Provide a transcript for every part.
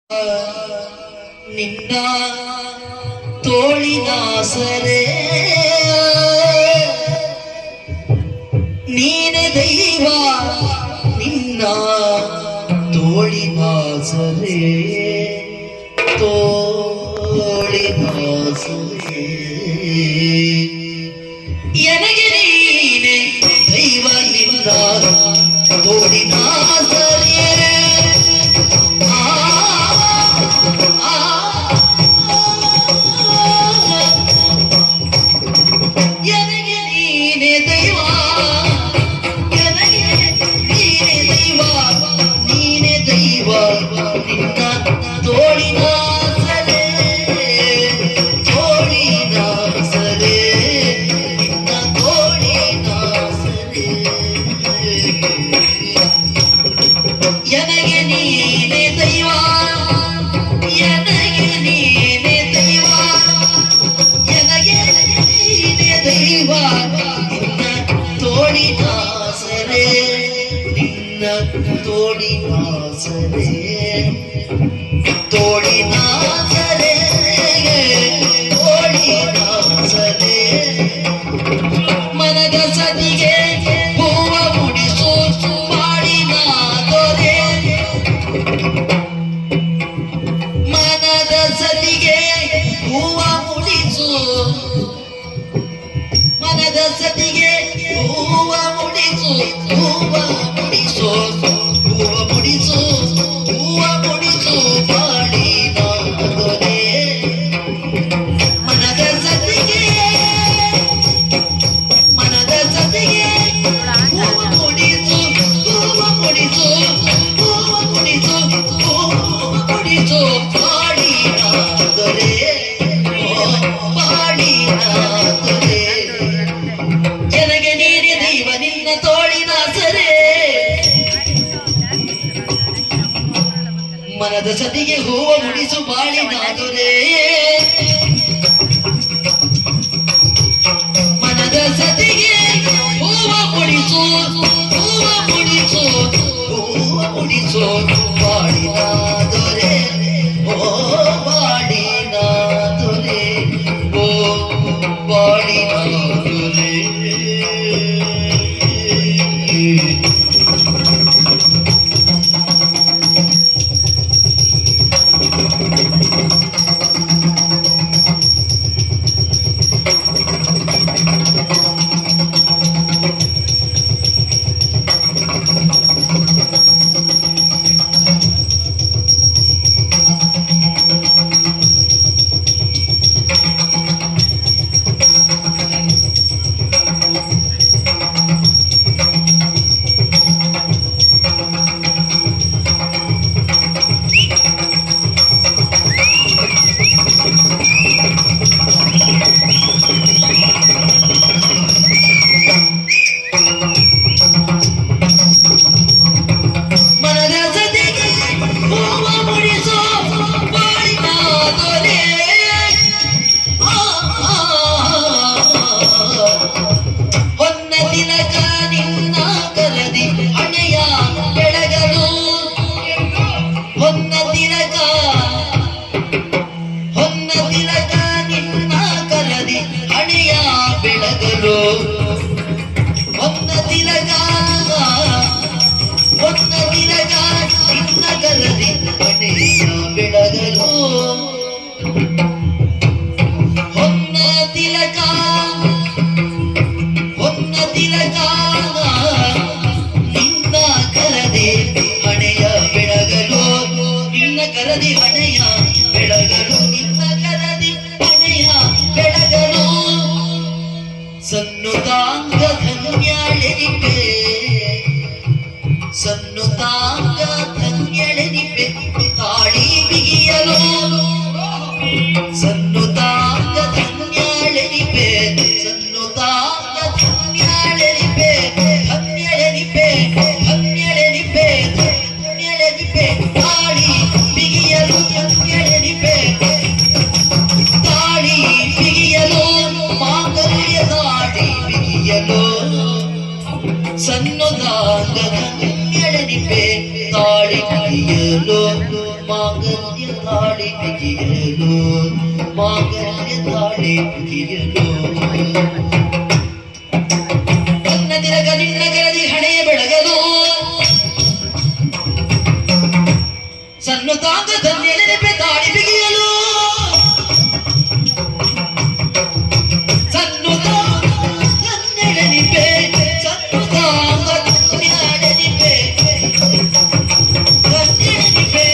ನಿನ್ನ ತೋಳಿನ ಸರೆ ನೀನೆ ದೈವ ನಿನ್ನ ತೋಳಿನ ಸರೆ ತೋಳಿನ ಸರೆ ಎನಗೆ ನೀನೆ ದೈವ ನಿನ್ನ ತೋಳಿನ ಸರೆ ತೋಳಿನ ಸರೆ ತೋಳಿನ ಸರೆ ತೋಳಿನ ಸರೆ ಮನದ ಸದಿಗೆ ಹೂವ ಮುಡಿಸೋ ಬಾಳಿನ ದೊರೆ ಮನದ ಸದಿಗೆ ಹೂವ ಮುಡಿಸೋ ಮನದ ಸದಿಗೆ ಹೂವ ಮುಡಿಸೋ ಹೂವ ಮುಡಿಸೋ ಹೂವ ಮುಡಿಸೋ ಹೂವ ಮುಡಿಸೋ ಬಾಳಿನ ದೊರೆ ಮನದ ಸದಿಗೆ ಮನದ ಸದಿಗೆ ಹೂವ ಮುಡಿಸೋ ಹೂವ ಮುಡಿಸೋ ಹೂವ ಮುಡಿಸೋ ಹೂವ ಮುಡಿಸೋ ಬಾಳಿನ ದೊರೆ ಬಾಳಿನ ದೊರೆ ನನಗೆ ನೀನೆ ದೈವ ನಿನ್ನ ತೋಳಿನ ಸರೆ ಮನದ ಸದಿಗೆ ಹೂವ ಮುಡಿಸು ಬಾಳಿನ ದೊರೆ ಮನದ ಸದಿಗೆ ಹೂವ ಮುಡಿಸು ಹೂವ ಮುಡಿಸು ಹೂವ ಮುಡಿಸು ಬಾಳಿನ ದೊರೆ ಓ ಬಾಳಿನ ದೊರೆ ಓ ಬಾಳಿನ ದೊರೆ ಬೆಳಗಲು ಹೊನ್ನ ತಿಲಕ ಹೊನ್ನ ತಿಲಕ ನಿನ್ನ ಕರದೆ ಹಣೆಯ ಬೆಳಗಲು ನಿನ್ನ ಕರದಿ ಹಣೆಯ ಬೆಳಗಲು ನಿನ್ನ ಕರದಿ ಹಣೆಯ ಬೆಳಗಲು ಸನ್ನುತಾಂಗ ಧನ್ಯಾಳೆನಿಪೆ ಸನ್ನುತಾಂಗ ಧನ್ಯಳೆನಿಪೆ ತಾಳಿ ಬಿಗಿಯಲು ಸನ್ನುತಾಂಗ ಧನ್ಯಳೆನಿಪೆ ಸನ್ನುತಾಂಗ ಧನ್ಯಳೆನಿಪೆ ಧನ್ಯಳೆನಿಪೆ ಧನ್ಯಳೆನಿಪೆ ಧನ್ಯಳೆನಿಪೆ ತಾಳಿ ಬಿಗಿಯಲು ಧನ್ಯಳೆನಿಪೆ ತಾಳಿ ಬಿಗಿಯಲು ಮಾಂಗಲ್ಯ ತಾಳಿ ಬಿಗಿಯಲು ಸನ್ನುತಾಂಗ ಧನ್ಯಳೆನಿಪೆ ಮಾಂಗಲ್ಯ ತಾಳಿ ಬಿಗಿಯಲು ಮಾಂಗಲ್ಯ ತಾಳಿ ಬಿಗಿಯಲು ನನ್ನ ತಿರಗ ನಿನ್ನ ಗರದಿ ಹಣೆಯ ಬೆಳಗಲು ಸಣ್ಣ ತಾಂಗ ಧನ್ಯನೆನಪೆ ತಾಳಿ ಬಿಗಿಯಲು ಸಣ್ಣ ಧನ್ಯನೆನಪೆ ಸಣ್ಣ ತಾಂಗ ಧನ್ಯನೆನಪೆ ಧನ್ಯನೆನಪೆ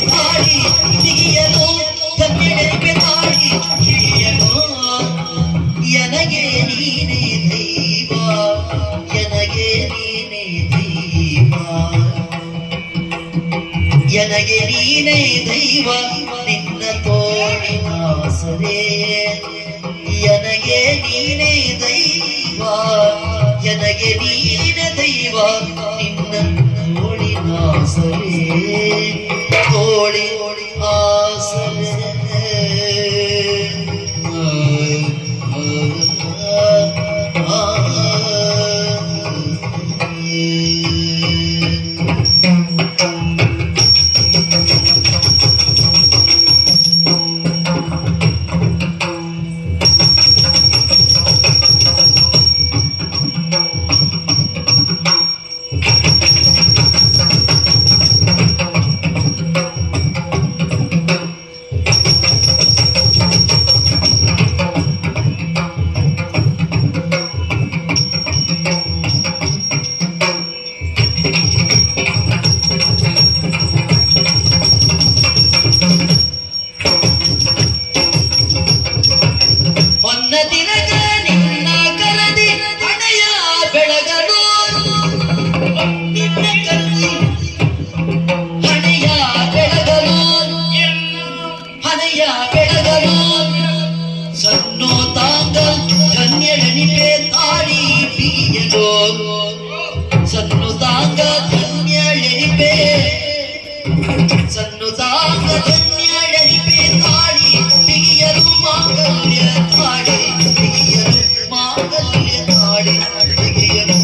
ತಾಳಿ ಬಿಗಿಯಲು ಧನ್ಯನೆನಪೆ ತಾಳಿ ಬಿಗಿಯಲು ಎನಗೆ ನೀನೇ ದೈವ ಎನಗೆ ನೀನೇ ದೈವ ಎನಗೆ ನೀನೇ ದೈವ ನಿನ್ನ ತೋಳಿನಾಸರೆ ಎನಗೆ ನೀನೇ ದೈವ ಎನಗೆ ನೀನೇ ದೈವ ನಿನ್ನ ತೋಳಿನಾಸರೆ ತೋಳಿ ಆಸರೆ ತಿರಗ ನಿನ್ನ ಕರದಿ ಹಣೆಯ ಬೆಳಗಲು ನಿನ್ನ ಕರದಿ ಹಣೆಯ ಬೆಳಗಲು ಹಣೆಯ ಬೆಳಗಲು ಸಣ್ಣೋ ತಾಂಗ ಧನ್ಯಳೆನಿಪೆ ತಾಳಿ ಬಿಗಿಯಲು ಸಣ್ಣು ತಾಂಗ ಧನ್ಯಳೆನಿಪೆ ಸಣ್ಣು ತಾಂಗ ಧನ್ಯಳೆನಿಪೆ ತಾಳಿ ಬಿಗಿಯಲು ಮಾಂಗಲ್ಯ ತಾಳಿ ಬಿಗಿಯಲು ಮಾಂಗಲ್ಯ ತಾಳಿ ಬಿಗಿಯಲು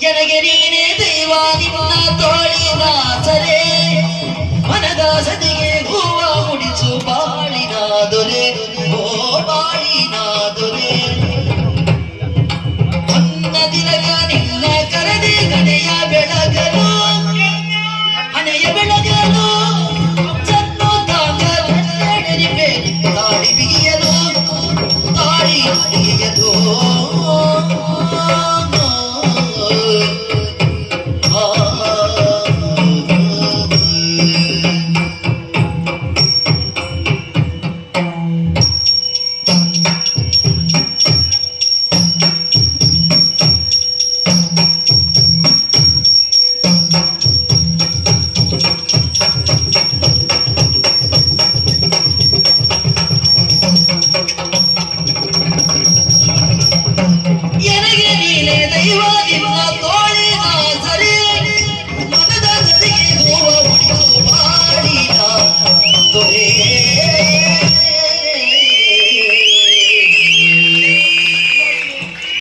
ಎನಗೆ ನೀನೇ ದೈವ ನಿನ್ನ ತೋಳಿನಾಸರೆ ಮನದ ಸದಿಗೆ ಹೂವ ಮುಡಿಸು ಬಾಳಿನ ದೊರೆ ಓ ಬಾಳಿನ ದೊರೆ ನನ್ನ ತಿರಗ ನಿನ್ನ ಕರದಿ ಹಣೆಯ ಬೆಳಗಲು ಹಣೆಯ ಬೆಳಗಲು ಸಣ್ಣ ತಾಂಗ ಧನ್ಯಳೆನಿಪೆ ತಾಳಿ ಬಿಗಿಯಲು ತಾಳಿ ಬಿಗಿಯಲು